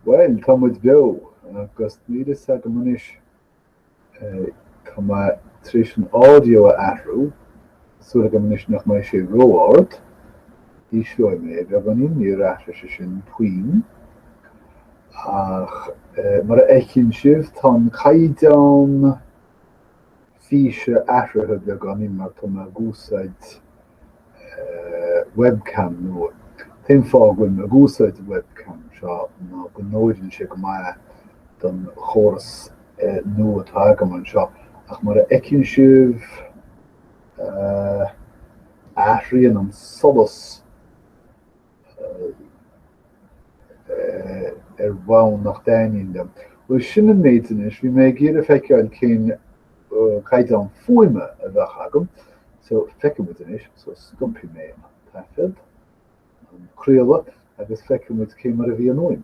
Well, tá muid beo agus nílas a go muis chuma tris an audio a ahrú, súla go muis nach mai sé róáard, í seoim mé go ganin ní ráise se sin puin, ach mar a ecinn sibh tá caiideán físe ahrathe be ganin mar tá a gúsáid webcam nó. Tym fágin a gúsáid webcam seo ná go nóidann sé go mai don chóras nua atá go man seo. Ach mar a ecinn sibh athraíonn an solas bhain nach daingín dem. Well sin an méidir is, bhí mé géad a feiceáil cén caiideán fuaime a bheith agam, so feicimid is, so stumpí mé tá fid, an craola agus feicimid cé mar a bhí an uaim.